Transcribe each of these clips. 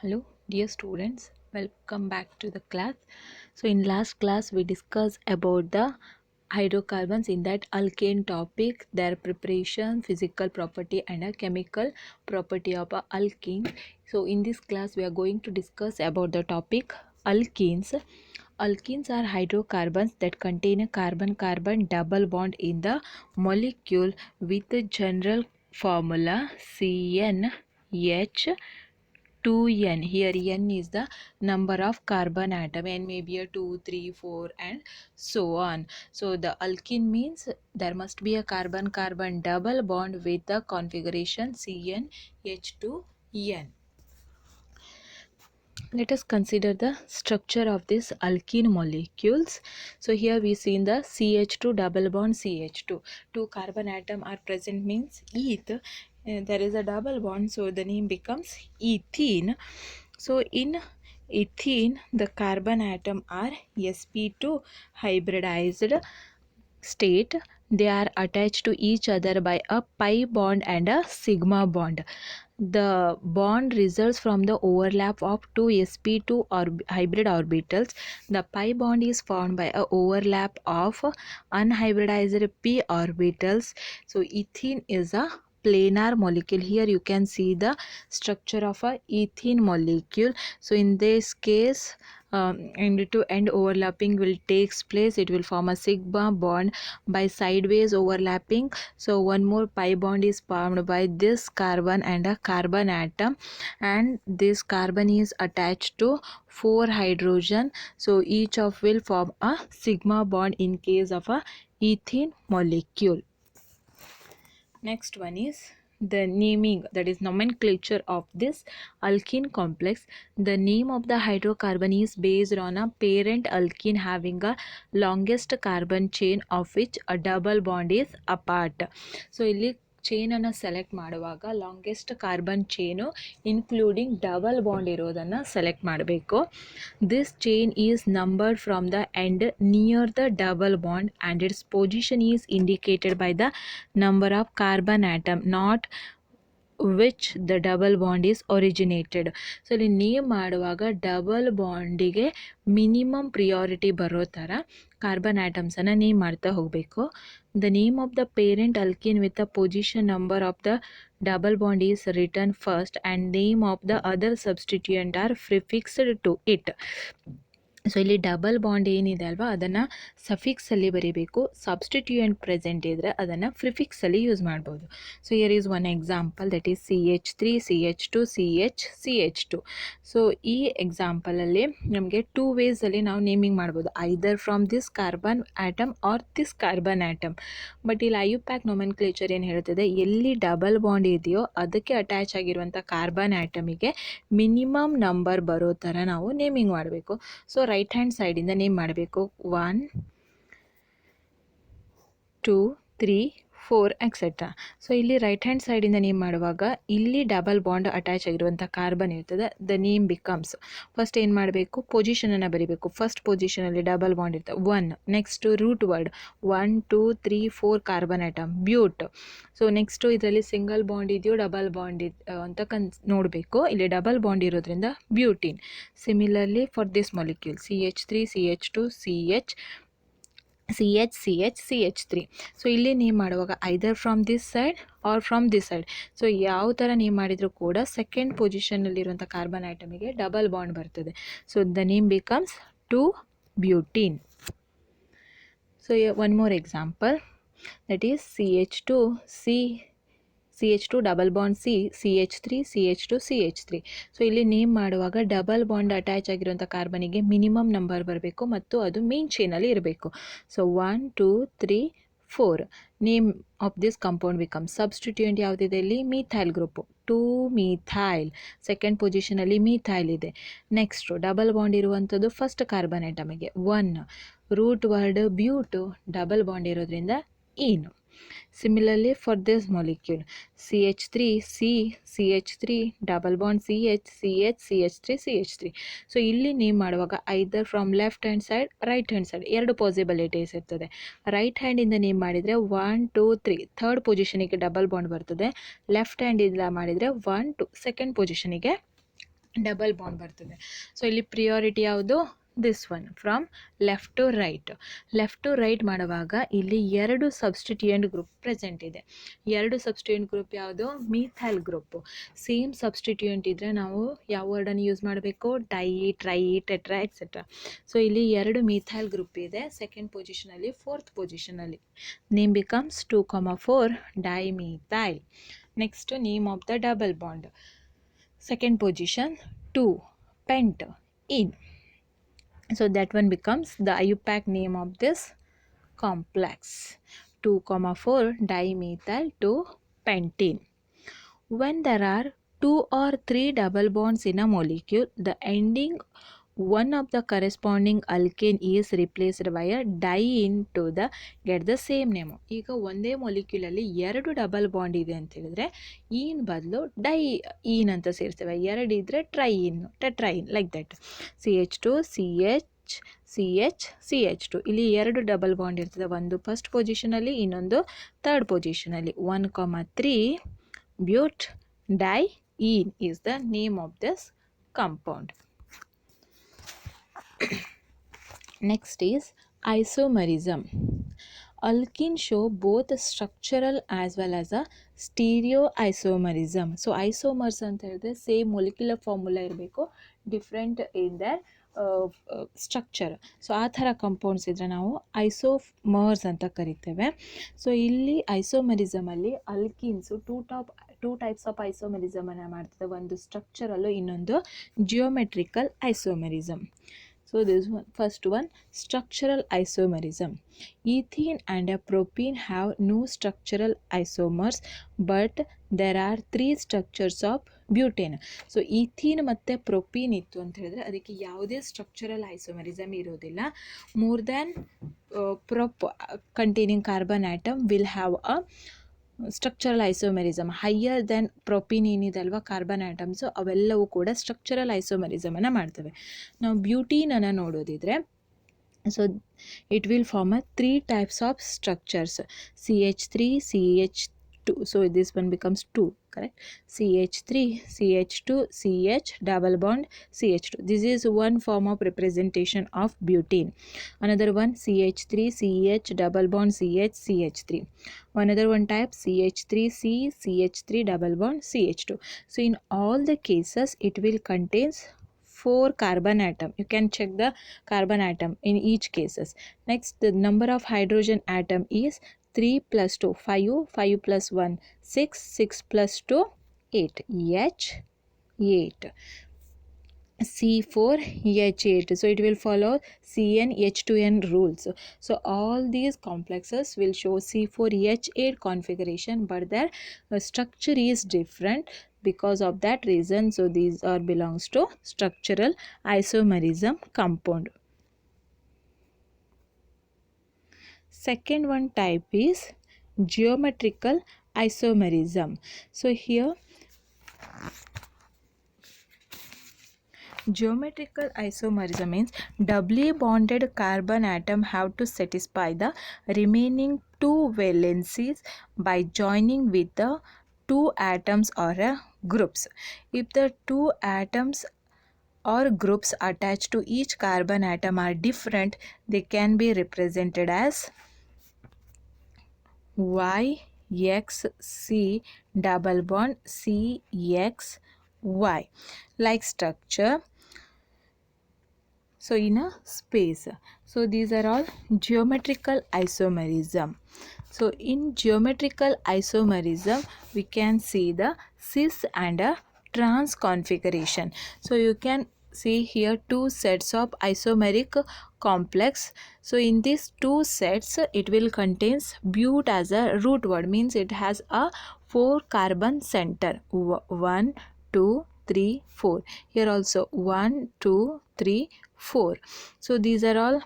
Hello, dear students. Welcome back to the class. So, in last class, we discussed about the hydrocarbons in that alkane topic, their preparation, physical property, and a chemical property of a alkene. So, in this class, we are going to discuss about the topic alkenes. Alkenes are hydrocarbons that contain a carbon-carbon double bond in the molecule with the general formula CnH 2n. Here n is the number of carbon atom, n may be a 2, 3, 4 and so on. So the alkene means there must be a carbon carbon double bond with the configuration CnH2n. Let us consider the structure of this alkene molecules. So here we see in the CH2 double bond CH2. Two carbon atom are present means eth. There is a double bond, so the name becomes ethene. So in ethene, the carbon atom are sp2 hybridized state. They are attached to each other by a pi bond and a sigma bond. The bond results from the overlap of two sp2 hybrid orbitals. The pi bond is formed by a overlap of unhybridized p orbitals. So ethene is a planar molecule. Here you can see the structure of a ethene molecule. So in this case, end to end overlapping will takes place. It will form a sigma bond by sideways overlapping. So one more pi bond is formed by this carbon and a carbon atom, and this carbon is attached to 4 hydrogen. So each of will form a sigma bond in case of a ethene molecule. Next one is the naming, that is nomenclature of this alkene complex. The name of the hydrocarbon is based on a parent alkene having a longest carbon chain of which a double bond is apart. So ಇಲ್ಲಿ chain ಅನ್ನು select ಮಾಡುವಾಗ longest carbon chain including double bond ಇರೋದನ್ನು select ಮಾಡಬೇಕು. This chain is numbered from the end near the double bond and its position is indicated by the number of carbon atom not which the double bond is originated. So ಇಲ್ಲಿ name ಮಾಡುವಾಗ double ಬಾಂಡಿಗೆ minimum priority ಬರೋ ಥರ carbon ಆಟಮ್ಸನ್ನು name ಮಾಡ್ತಾ ಹೋಗಬೇಕು. The name of the parent alkane with the position number of the double bond is written first and name of the other substituent are prefixed to it. So ಇಲ್ಲಿ double bond ಏನಿದೆ ಅಲ್ವಾ ಅದನ್ನು ಸಫಿಕ್ಸಲ್ಲಿ ಬರೀಬೇಕು. Substituent present ಇದ್ದರೆ ಅದನ್ನು ಪ್ರಿಫಿಕ್ಸಲ್ಲಿ use ಮಾಡ್ಬೋದು. So here is one example, that is CH3 CH2 CH CH2. So ಈ ಎಕ್ಸಾಂಪಲಲ್ಲಿ ನಮಗೆ 2 ವೇಸಲ್ಲಿ ನಾವು ನೇಮಿಂಗ್ ಮಾಡ್ಬೋದು, either from this carbon atom or this carbon atom. But ಇಲ್ಲಿ ಐಯುಪ್ಯಾಕ್ ನೋಮೆನ್ಕ್ಲೇಚರ್ ಏನು ಹೇಳ್ತದೆ, ಎಲ್ಲಿ ಡಬಲ್ ಬಾಂಡ್ ಇದೆಯೋ ಅದಕ್ಕೆ ಅಟ್ಯಾಚ್ ಆಗಿರುವಂಥ ಕಾರ್ಬನ್ ಆಟಮಿಗೆ ಮಿನಿಮಮ್ ನಂಬರ್ ಬರೋ ಥರ ನಾವು ನೇಮಿಂಗ್ ಮಾಡಬೇಕು. ಸೊ ರೈಟ್ ಹ್ಯಾಂಡ್ ಸೈಡಿಂದ ನೇಮ್ ಮಾಡಬೇಕು 1 2 3 4 ಎಕ್ಸೆಟ್ರಾ. ಸೊ ಇಲ್ಲಿ ರೈಟ್ ಹ್ಯಾಂಡ್ ಸೈಡಿಂದ ನೇಮ್ ಮಾಡುವಾಗ ಇಲ್ಲಿ ಡಬಲ್ ಬಾಂಡ್ ಅಟ್ಯಾಚ್ ಆಗಿರುವಂಥ ಕಾರ್ಬನ್ ಇರ್ತದೆ. ದ ನೇಮ್ ಬಿಕಮ್ಸ್, ಫಸ್ಟ್ ಏನು ಮಾಡಬೇಕು, ಪೊಸಿಷನನ್ನು ಬರೀಬೇಕು. ಫಸ್ಟ್ ಪೊಸಿಷನಲ್ಲಿ ಡಬಲ್ ಬಾಂಡ್ ಇರ್ತದೆ 1. Next root word 1 2 3 4 carbon atom but. So next ಇದರಲ್ಲಿ ಸಿಂಗಲ್ ಬಾಂಡ್ ಇದೆಯೋ ಡಬಲ್ ಬಾಂಡ್ ಅಂತ ನೋಡಬೇಕು. ಇಲ್ಲಿ ಡಬಲ್ ಬಾಂಡ್ ಇರೋದ್ರಿಂದ butene. Similarly for this molecule CH3 CH2 CH CH3. So ಇಲ್ಲಿ ನೇಮ್ ಮಾಡುವಾಗ either from this side or from this side. So ಯಾವ ಥರ ನೇಮ್ ಮಾಡಿದರೂ ಕೂಡ ಸೆಕೆಂಡ್ ಪೊಸಿಷನ್ನಲ್ಲಿರುವಂಥ ಕಾರ್ಬನ್ ಆಟಮಿಗೆ ಡಬಲ್ ಬಾಂಡ್ ಬರ್ತದೆ. So the name becomes 2 butene. So one more example, that is CH2 double bond CH3 CH2 CH3. So ಇಲ್ಲಿ name ಮಾಡುವಾಗ double bond attach ಆಗಿರುವಂಥ ಕಾರ್ಬನಿಗೆ ಮಿನಿಮಮ್ ನಂಬರ್ ಬರಬೇಕು ಮತ್ತು ಅದು ಮೇನ್ ಚೈನಲ್ಲಿ ಇರಬೇಕು. So 1 2 3 4. Name of this compound becomes, substituent ಯಾವುದಿದೆ ಇಲ್ಲಿ, ಮೀಥೈಲ್ ಗ್ರೂಪು 2 ಮೀಥೈಲ್. ಸೆಕೆಂಡ್ ಪೊಸಿಷನಲ್ಲಿ ಮೀಥೈಲ್ ಇದೆ. ನೆಕ್ಸ್ಟು ಡಬಲ್ ಬಾಂಡ್ ಇರುವಂಥದ್ದು ಫಸ್ಟ್ ಕಾರ್ಬನ್ ಆಟಮಿಗೆ 1. Root word but, double bond ಇರೋದ್ರಿಂದ ಏನು. Similarly for this molecule CH3 CH3 double bond CH3 CH3. So ಇಲ್ಲಿ name ಮಾಡುವಾಗ either from left hand side right hand side ಎರಡು possibilities ಇರ್ತದೆ. Right ಹ್ಯಾಂಡಿಂದ name ಮಾಡಿದರೆ 1 2 3 ಥರ್ಡ್ ಪೊಸಿಷನಿಗೆ ಡಬಲ್ ಬಾಂಡ್ ಬರ್ತದೆ. ಲೆಫ್ಟ್ ಹ್ಯಾಂಡಿಂದ ಮಾಡಿದರೆ 1 2 ಸೆಕೆಂಡ್ ಪೊಸಿಷನಿಗೆ ಡಬಲ್ ಬಾಂಡ್ ಬರ್ತದೆ. ಸೊ ಇಲ್ಲಿ ಪ್ರಿಯಾರಿಟಿ ಯಾವುದು? This one, from left to right ಮಾಡುವಾಗ ಇಲ್ಲಿ 2 ಸಬ್ಸ್ಟಿಟ್ಯೂಯೆಂಟ್ ಗ್ರೂಪ್ ಪ್ರೆಸೆಂಟ್ ಇದೆ. 2 ಸಬ್ಸ್ಟಿಟ್ಯೂಯೆಂಟ್ ಗ್ರೂಪ್ ಯಾವುದು? Methyl group. ಸೇಮ್ ಸಬ್ಸ್ಟಿಟ್ಯೂಯೆಂಟ್ ಇದ್ದರೆ ನಾವು ಯಾವ ವರ್ಡನ್ನು ಯೂಸ್ ಮಾಡಬೇಕು? Di, tri, tetra etcetera. So ಇಲ್ಲಿ 2 ಮೀಥೈಲ್ ಗ್ರೂಪ್ ಇದೆ ಸೆಕೆಂಡ್ ಪೊಸಿಷನಲ್ಲಿ, ಫೋರ್ತ್ ಪೊಸಿಷನಲ್ಲಿ. Name becomes 2,4 dimethyl. Next name of the double bond. Second position 2 pent-ene. So that one becomes the IUPAC name of this complex, 2,4 dimethyl 2 pentene. When there are 2 or 3 double bonds in a molecule, the ending one of the corresponding alkane is replaced by a diene to the get the same name. ಈಗ ಒಂದೇ ಮೊಲಿಕ್ಯೂಲಲ್ಲಿ 2 double bond ಇದೆ ಅಂತ ಹೇಳಿದ್ರೆ ಈನ್ ಬದಲು dye ಈನ್ ಅಂತ ಸೇರಿಸ್ತೇವೆ. 2 ಇದ್ದರೆ triene, tetraene, like that. CH2 CH CH2. ಇಲ್ಲಿ 2 ಡಬಲ್ ಬಾಂಡ್ ಇರ್ತದೆ, ಒಂದು ಫಸ್ಟ್ ಪೊಸಿಷನಲ್ಲಿ, ಇನ್ನೊಂದು ಥರ್ಡ್ ಪೊಸಿಷನಲ್ಲಿ. 1,3 butadiene is the name of this compound. Next is isomerism. Alkene show both structural as well as a stereoisomerism. So isomers ಅಂತ ಹೇಳಿದ್ರೆ same molecular formula ಇರಬೇಕು, different in their structure. So ಆ ಥರ compounds ಇದ್ದರೆ ನಾವು isomers ಅಂತ ಕರಿತೇವೆ. So ಇಲ್ಲಿ ಐಸೋಮರಿಸಮಲ್ಲಿ ಅಲ್ಕೀನ್ಸು ಟೂ ಟೈಪ್ಸ್ ಆಫ್ ಐಸೋಮರಿಸಮನ್ನು ಮಾಡ್ತದೆ. ಒಂದು ಸ್ಟ್ರಕ್ಚರಲ್ಲು, ಇನ್ನೊಂದು geometrical isomerism. So this one, first one, structural isomerism. Ethene and a propene have no structural isomers, but there are 3 structures of butane. So ethene ಮತ್ತು ಪ್ರೊಪೀನ್ ಇತ್ತು ಅಂತ ಹೇಳಿದ್ರೆ ಅದಕ್ಕೆ ಯಾವುದೇ ಸ್ಟ್ರಕ್ಚರಲ್ ಐಸೋಮರಿಸಮ್ ಇರೋದಿಲ್ಲ. More than prop containing carbon atom will have a structural isomerism. Higher then propene ಏನಿದಲ್ವ carbon atoms, ಅವೆಲ್ಲವೂ ಕೂಡ ಸ್ಟ್ರಕ್ಚರಲ್ ಐಸೋಮೆರಿಸಮನ್ನು ಮಾಡ್ತವೆ. ನಾವು ಬ್ಯೂಟೀನನ್ನು ನೋಡೋದಿದ್ರೆ, so it will form a 3 types of structures. CH3 CH2, so this one becomes 2, correct? CH3 CH2 CH double bond CH2. This is one form of representation of butane. Another one, CH3 CH double bond CH CH3. Another one type, CH3C CH3 double bond CH2. So in all the cases it will contains 4 carbon atom. You can check the carbon atom in each cases. Next, the number of hydrogen atom is 3 plus 2, 5, 5 plus 1, 6, 6 plus 2, 8, H8, C4H8. So it will follow CnH2n rules. So all these complexes will show C4H8 configuration, but their structure is different. Because of that reason, so these are belongs to structural isomerism compound. Second one type is geometrical isomerism. So here geometrical isomerism means doubly bonded carbon atom have to satisfy the remaining 2 valencies by joining with the 2 atoms or groups. If the 2 atoms or groups attached to each carbon atom are different, they can be represented as YXC double bond CXY, like structure. So in a space. So these are all geometrical isomerism. So in geometrical isomerism we can see the cis and a trans configuration. So you can see here 2 sets of isomeric complex. So in these 2 sets it will contains but as a root word, means it has a 4 carbon center, 1 2 3 4. Here also 1 2 3 4. So these are all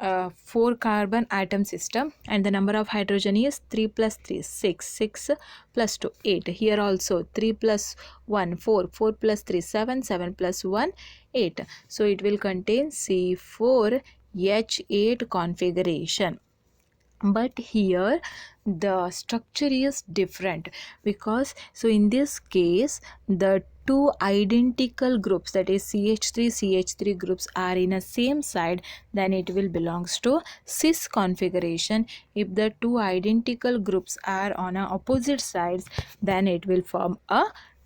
4 carbon atom system, and the number of hydrogen is 3 plus 3 6, 6 plus 2 8. Here also 3 plus 1 4, 4 plus 3 7, 7 plus 1 8. So it will contain C4H8 configuration. But here the structure is different, because so in this case the two identical groups, that is CH3 groups, are in a same side, then it will belongs to cis configuration. If the two identical groups are on a opposite sides, then it will form a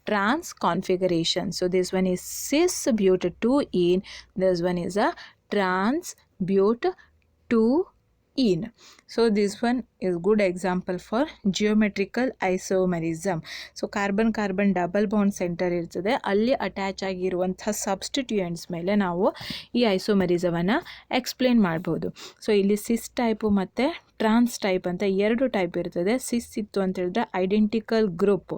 trans configuration. So this one is cis but 2-ene, this one is a trans but 2-ene. So this one is good example for geometrical isomerism. So carbon carbon double bond centre ಇರ್ತದೆ, ಅಲ್ಲಿ attach ಆಗಿರುವಂಥ ಸಬ್ಸ್ಟಿಟ್ಯೂಯೆಂಟ್ಸ್ ಮೇಲೆ ನಾವು ಈ ಐಸೋಮೆರಿಸಮನ್ನು explain ಮಾಡ್ಬೋದು. So ಇಲ್ಲಿ ಸಿಸ್ type ಮತ್ತು ಟ್ರಾನ್ಸ್ type ಅಂತ ಎರಡು ಟೈಪ್ ಇರ್ತದೆ. ಸಿಸ್ ಇತ್ತು ಅಂತ ಹೇಳಿದ್ರೆ identical group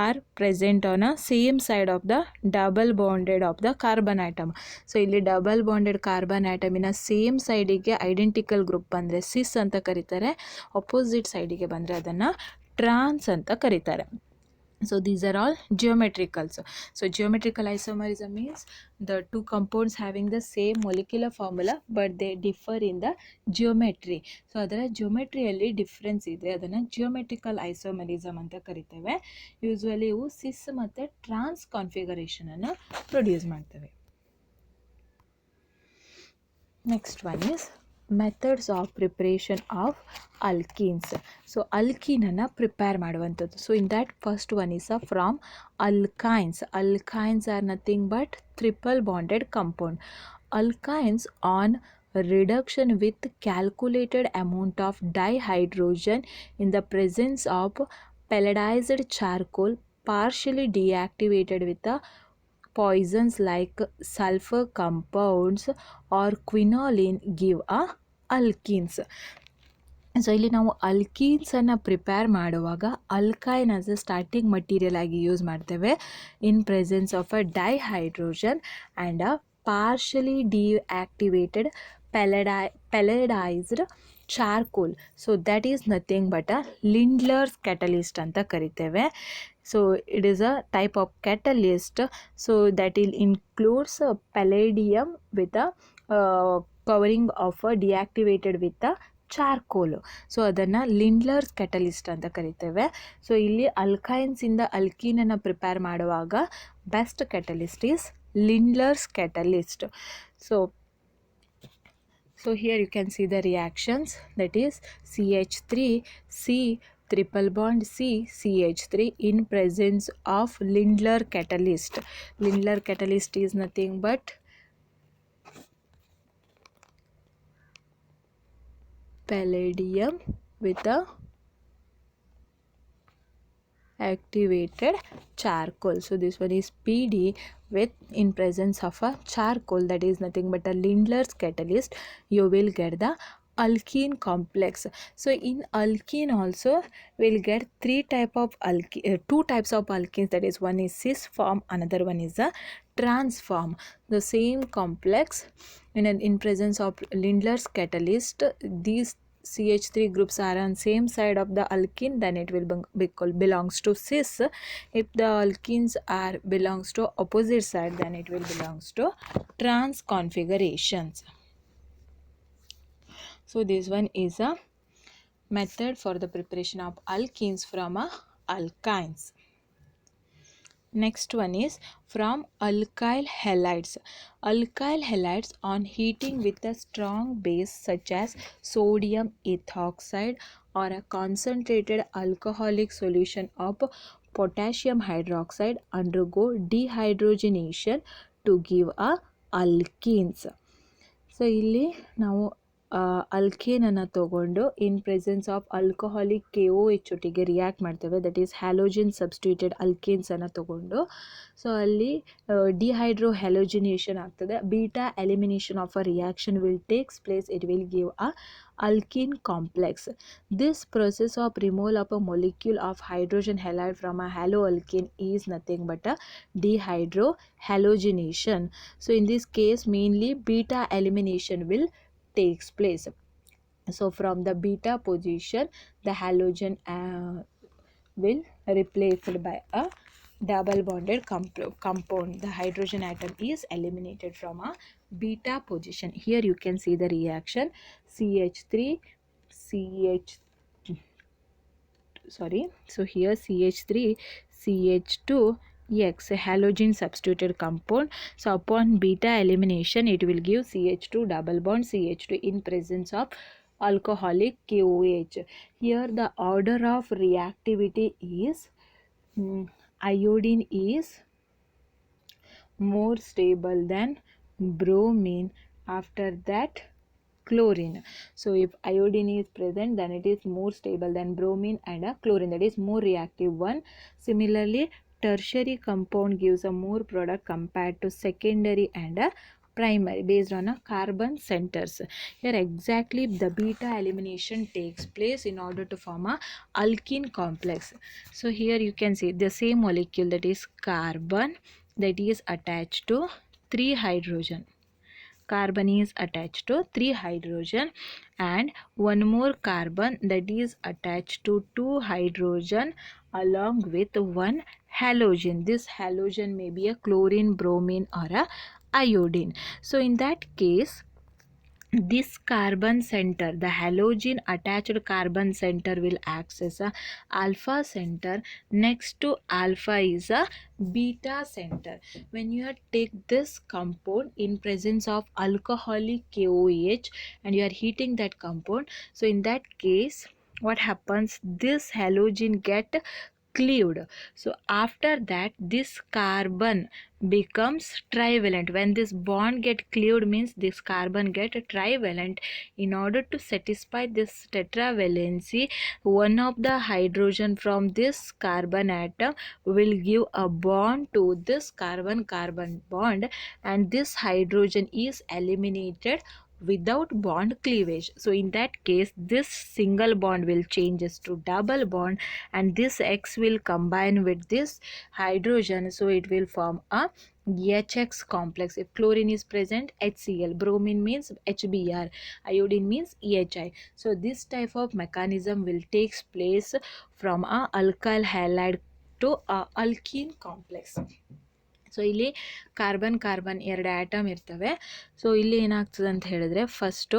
are present on a same side of the double bonded of the carbon atom. So ಇಲ್ಲಿ ಡಬಲ್ ಬಾಂಡೆಡ್ ಕಾರ್ಬನ್ ಆಟಮಿನ ಸೇಮ್ ಸೈಡಿಗೆ ಐಡೆಂಟಿಕಲ್ ಗ್ರೂಪ್ ಬಂದರೆ ಸಿಸ್ ಅಂತ ಕರೀತಾರೆ, ಅಪೋಸಿಟ್ ಸೈಡಿಗೆ ಬಂದರೆ ಅದನ್ನು ಟ್ರಾನ್ಸ್ ಅಂತ ಕರೀತಾರೆ. So these are all geometricals. So geometrical isomerism means the two compounds having the same molecular formula but they differ in the geometry. So ಅದರ ಜಿಯೋಮೆಟ್ರಿಯಲ್ಲಿ ಡಿಫ್ರೆನ್ಸ್ ಇದೆ, ಅದನ್ನು ಜಿಯೋಮೆಟ್ರಿಕಲ್ ಐಸೋಮೆರಿಸಮ್ ಅಂತ ಕರಿತೇವೆ. ಯೂಸ್ವಲಿ ಇವು ಸಿಸ್ ಮತ್ತು ಟ್ರಾನ್ಸ್ ಕಾನ್ಫಿಗರೇಷನನ್ನು ಪ್ರೊಡ್ಯೂಸ್ ಮಾಡ್ತವೆ. Next one is methods of preparation of alkenes. So ಅಲ್ಕೀನನ್ನು ಪ್ರಿಪೇರ್ ಮಾಡುವಂಥದ್ದು. So in that first one is from alkynes. Alkynes are nothing but triple bonded compound. Alkynes on reduction with calculated amount of dihydrogen in the presence of pelletized charcoal partially deactivated with the poisons like sulfur compounds or quinoline give a alkenes. So ಇಲ್ಲಿ ನಾವು ಅಲ್ಕೀನ್ಸನ್ನು prepare ಮಾಡುವಾಗ alkyne as a starting material ಆಗಿ use ಮಾಡ್ತೇವೆ in presence of a dihydrogen and a partially deactivated pelletized charcoal. So that is nothing but a Lindlar's catalyst ಅಂತ ಕರಿತೇವೆ. So it is a type of catalyst. So that will includes palladium with a covering of a deactivated with a charcoal. So ಅದನ್ನು Lindlar's catalyst ಅಂತ ಕರಿತೇವೆ. So ಇಲ್ಲಿ ಅಲ್ಕೈನ್ಸಿಂದ ಅಲ್ಕೀನನ್ನು prepare ಮಾಡುವಾಗ best catalyst is Lindlar's catalyst. So here you can see the reactions, that is CH3 C triple bond C CH3 in presence of Lindlar catalyst. Lindlar catalyst is nothing but palladium with a activated charcoal. So this one is PD with in presence of a charcoal, that is nothing but a Lindlar's catalyst. You will get the alkene complex. So in alkene also we'll get two types of alkenes, that is one is cis form, another one is a trans form. The same complex in presence of Lindlar's catalyst, these CH3 groups are on same side of the alkene, then it will belongs to cis. If the alkenes are belongs to opposite side, then it will belongs to trans configurations. So this one is a method for the preparation of alkenes from alkynes. Next one is from alkyl halides. Alkyl halides on heating with a strong base such as sodium ethoxide or a concentrated alcoholic solution of potassium hydroxide undergo dehydrogenation to give a alkenes. So ಇಲ್ಲಿ ನಾವು ಅಲ್ಕೇನನ್ನು ತಗೊಂಡು ಇನ್ presence of alcoholic KOH ಒಟ್ಟಿಗೆ react ಮಾಡ್ತೇವೆ, that is halogen substituted ಅಲ್ಕೇನ್ಸನ್ನು ತಗೊಂಡು. So ಅಲ್ಲಿ dehydro ಹ್ಯಾಲೋಜಿನೇಷನ್ ಆಗ್ತದೆ. Beta elimination of a reaction will takes place, it will give a alkene complex. This process of removal of a molecule of hydrogen halide from a haloalkane is nothing but a dehydrohalogenation. So in this case mainly beta elimination will takes place. So from the beta position the halogen will replaced by a double bonded compound. The hydrogen atom is eliminated from a beta position. Here you can see the reaction CH3 so here CH3 CH2 X, a halogen substituted compound. So upon beta elimination, it will give CH2 double bond CH2 in presence of alcoholic KOH. Here the order of reactivity is iodine is more stable than bromine, after that chlorine. So if iodine is present, then it is more stable than bromine and a chlorine, that is more reactive one. Similarly, tertiary compound gives a more product compared to secondary and a primary based on a carbon centers. Here exactly the beta elimination takes place in order to form a alkene complex. So here you can see the same molecule, that is carbon, that is attached to 3 hydrogen. Carbon is attached to 3 hydrogen and one more carbon, that is attached to 2 hydrogen along with one halogen. This halogen may be a chlorine, bromine or a iodine. So in that case, this carbon center, the halogen attached carbon center, will act as a alpha center. Next to alpha is a beta center. When you take this compound in presence of alcoholic KOH and you are heating that compound, so in that case what happens, this halogen get cleaved. So after that this carbon becomes trivalent. When this bond get cleaved means this carbon get trivalent. In order to satisfy this tetravalency, one of the hydrogen from this carbon atom will give a bond to this carbon-carbon bond, and this hydrogen is eliminated without bond cleavage. So in that case this single bond will changes to double bond and this X will combine with this hydrogen, so it will form a HX complex. If chlorine is present, HCl, bromine means HBr, iodine means EHI. So this type of mechanism will takes place from a alkyl halide to a alkene complex. So ಇಲ್ಲಿ carbon carbon ಎರಡು atom ಇರ್ತವೆ. So ಇಲ್ಲಿ ಏನಾಗ್ತದೆ ಅಂತ ಹೇಳಿದ್ರೆ, first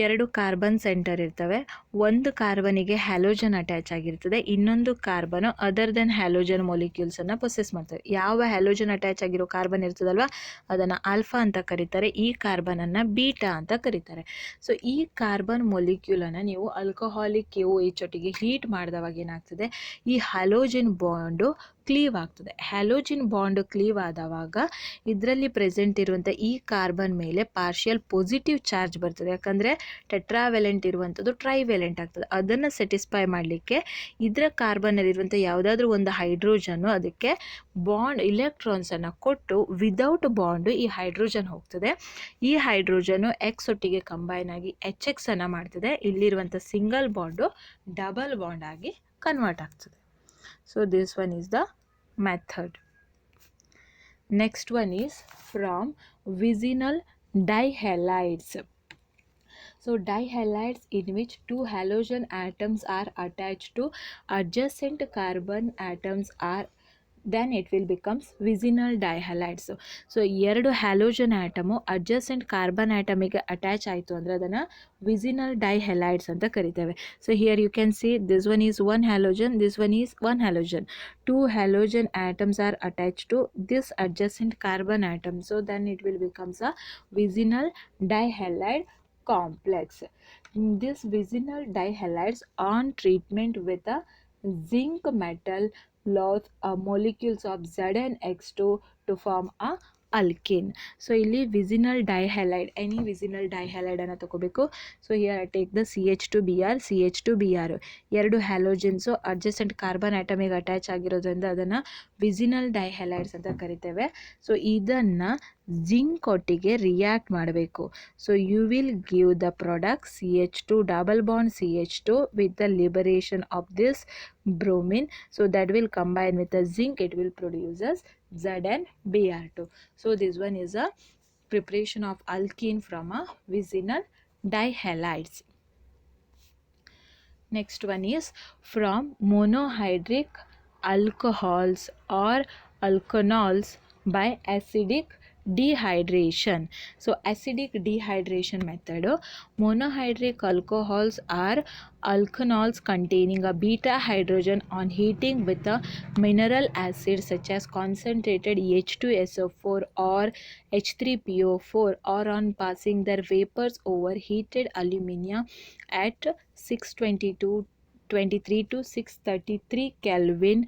ಎರಡು carbon centre ಇರ್ತವೆ. ಒಂದು ಕಾರ್ಬನಿಗೆ ಹ್ಯಾಲೋಜನ್ ಅಟ್ಯಾಚ್ ಆಗಿರ್ತದೆ, ಇನ್ನೊಂದು ಕಾರ್ಬನು ಅದರ್ ದೆನ್ ಹ್ಯಾಲೋಜನ್ ಮೊಲಿಕ್ಯೂಲ್ಸನ್ನು ಪೊಸೆಸ್ ಮಾಡ್ತವೆ. ಯಾವ ಹ್ಯಾಲೋಜನ್ ಅಟ್ಯಾಚ್ ಆಗಿರೋ ಕಾರ್ಬನ್ ಇರ್ತದಲ್ವ ಅದನ್ನು ಆಲ್ಫಾ ಅಂತ ಕರೀತಾರೆ, ಈ ಕಾರ್ಬನನ್ನು ಬೀಟಾ ಅಂತ ಕರೀತಾರೆ. ಸೊ ಈ ಕಾರ್ಬನ್ ಮೊಲಿಕ್ಯೂಲನ್ನು ನೀವು ಆಲ್ಕೋಹಾಲಿಕ್ KOH ಒಟ್ಟಿಗೆ ಹೀಟ್ ಮಾಡಿದವಾಗ ಏನಾಗ್ತದೆ, ಈ ಹ್ಯಾಲೋಜನ್ ಬಾಂಡು ಕ್ಲೀವ್ ಆಗ್ತದೆ. ಹ್ಯಾಲೋಜಿನ್ ಬಾಂಡ್ ಕ್ಲೀವ್ ಆದವಾಗ ಇದರಲ್ಲಿ ಪ್ರೆಸೆಂಟ್ ಇರುವಂಥ ಈ ಕಾರ್ಬನ್ ಮೇಲೆ ಪಾರ್ಷಿಯಲ್ ಪಾಸಿಟಿವ್ ಚಾರ್ಜ್ ಬರ್ತದೆ. ಯಾಕಂದರೆ ಟೆಟ್ರಾವೆಲೆಂಟ್ ಇರುವಂಥದ್ದು ಟ್ರೈವೆಲೆಂಟ್ ಆಗ್ತದೆ. ಅದನ್ನು ಸ್ಯಾಟಿಸ್ಫೈ ಮಾಡಲಿಕ್ಕೆ ಇದರ ಕಾರ್ಬನ್ನಲ್ಲಿರುವಂಥ ಯಾವುದಾದ್ರೂ ಒಂದು ಹೈಡ್ರೋಜನ್ನು ಅದಕ್ಕೆ ಬಾಂಡ್ ಇಲೆಕ್ಟ್ರಾನ್ಸನ್ನು ಕೊಟ್ಟು ವಿದೌಟ್ ಬಾಂಡು ಈ ಹೈಡ್ರೋಜನ್ ಹೋಗ್ತದೆ. ಈ ಹೈಡ್ರೋಜನ್ನು ಎಕ್ಸ್ ಒಟ್ಟಿಗೆ ಕಂಬೈನ್ ಆಗಿ HX ಅನ್ನು ಮಾಡ್ತದೆ. ಇಲ್ಲಿರುವಂಥ ಸಿಂಗಲ್ ಬಾಂಡು ಡಬಲ್ ಬಾಂಡ್ ಆಗಿ ಕನ್ವರ್ಟ್ ಆಗ್ತದೆ. So this one is the method. Next one is from vicinal dihalides. So dihalides in which two halogen atoms are attached to adjacent carbon atoms are, then it will becomes vicinal dihalides. So ಎರಡು halogen atom adjacent carbon ಆಟಮಿಗೆ attach ಆಯಿತು ಅಂದರೆ ಅದನ್ನು vicinal dihalides ಅಂತ ಕರಿತೇವೆ. So here you can see this one is one halogen, this one is one halogen. Two halogen atoms are attach to this adjacent carbon atom, so then it will becomes a vicinal dihalide complex. This vicinal dihalides on treatment with a zinc metal loss molecules of ZnX2 to form a alkene. So ಇಲ್ಲಿ ವಿಸಿನಲ್ ಡೈಹ್ಯಾಲೈಡ್, any ವಿಸಿನಲ್ ಡೈಹ್ಯಾಲೈಡ್ ಅನ್ನು ತಗೋಬೇಕು. So here I take the CH2Br, CH2Br ಎರಡು ಹ್ಯಾಲೋಜನ್ಸು adjacent carbon ಆಟಮಿಗೆ attach ಆಗಿರೋದ್ರಿಂದ ಅದನ್ನು vicinal dihalides ಅಂತ ಕರಿತೇವೆ. So ಇದನ್ನು ಜಿಂಕ್ ಒಟ್ಟಿಗೆ ರಿಯಾಕ್ಟ್ ಮಾಡಬೇಕು. So you will give the product CH2 double bond CH2 with the liberation of this bromine. So that will combine with the zinc, it will produce as ZnBr2. So this one is a preparation of alkene from a vicinal dihalides. Next one is from monohydric alcohols or alkanols by acidic dehydration. So acidic dehydration method, monohydric alcohols are alkanols containing a beta hydrogen on heating with a mineral acid such as concentrated H2SO4 or H3PO4, or on passing their vapors over heated alumina at 623 to 633 Kelvin,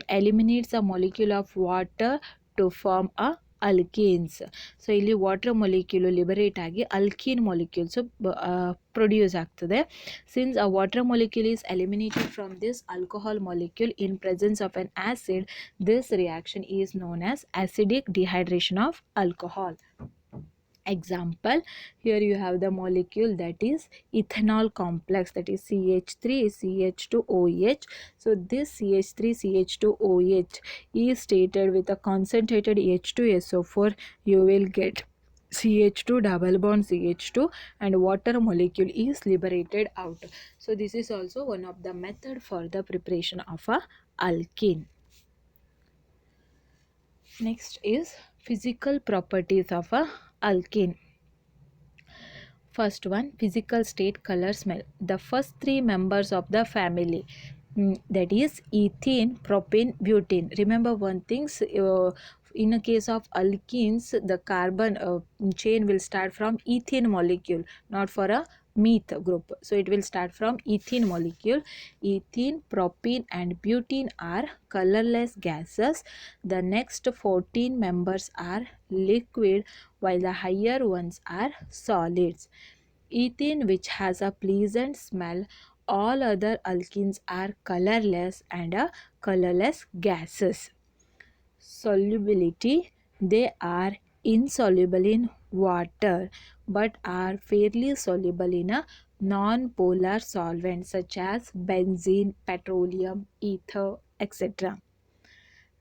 eliminates a molecule of water to form a alkenes. So ಇಲ್ಲಿ water ಮೊಲಿಕ್ಯೂಲು liberate ಆಗಿ alkene ಮೊಲಿಕ್ಯೂಲ್ಸು produce ಆಗ್ತದೆ. Since a water molecule is eliminated from this alcohol molecule in presence of an acid, this reaction is known as acidic dehydration of alcohol. Example, here you have the molecule that is ethanol complex, that is CH3CH2OH. so this CH3CH2OH is stated with a concentrated H2SO4. you will get CH2 double bond CH2 and water molecule is liberated out. So this is also one of the method for the preparation of a alkene. Next is physical properties of a alkene. First one, physical state, color, smell. The first three members of the family, that is ethene, propane, butane. Remember one thing, in a case of alkenes, the carbon chain will start from ethene molecule, not for a meth group. So it will start from ethene molecule. Ethene, propene and butane are colorless gases. The next 14 members are liquid, while the higher ones are solids. Ethene, which has a pleasant smell. All other alkenes are colorless and colorless gases. Solubility, they are insoluble in water but are fairly soluble in a non-polar solvent such as benzene, petroleum, ether, etc.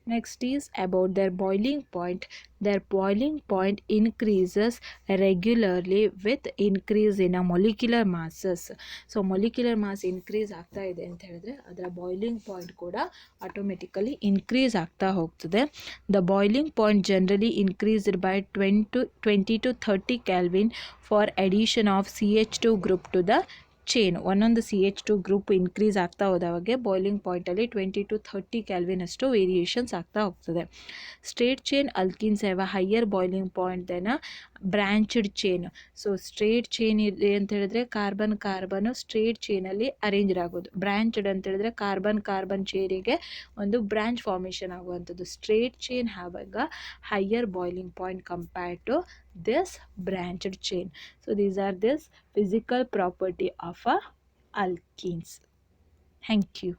Next is about their boiling point. Their boiling point increases regularly with increase in a molecular masses. So molecular mass increase ಆಗ್ತಾ ಇದೆ ಅಂತ ಹೇಳಿದ್ರೆ ಅದರ boiling point ಕೂಡ automatically increase ಆಗ್ತಾ ಹೋಗ್ತದೆ. The boiling point generally increased by 20 to 30 Kelvin for addition of CH2 group to the chain. ಒಂದೊಂದು CH2 group increase ಆಗ್ತಾ ಹೋದವಾಗೆ ಬಾಯ್ಲಿಂಗ್ ಪಾಯಿಂಟಲ್ಲಿ 20 to 30 Kelvin ಅಷ್ಟು ವೇರಿಯೇಷನ್ಸ್ ಆಗ್ತಾ ಹೋಗ್ತದೆ. Straight chain alkenes have a higher boiling point then a branched chain. So straight chain ಇದೆ ಅಂತ ಹೇಳಿದ್ರೆ ಕಾರ್ಬನ್ ಸ್ಟ್ರೇಟ್ ಚೈನಲ್ಲಿ ಅರೇಂಜ್ ಆಗೋದು. ಬ್ರಾಂಚ್ಡ್ ಅಂತ ಹೇಳಿದ್ರೆ ಕಾರ್ಬನ್ ಚೈನಿಗೆ ಒಂದು ಬ್ರಾಂಚ್ ಫಾರ್ಮೇಷನ್ ಆಗುವಂಥದ್ದು. Straight chain have a higher boiling point compared to this branched chain. So these are this physical property of a alkenes. Thank you.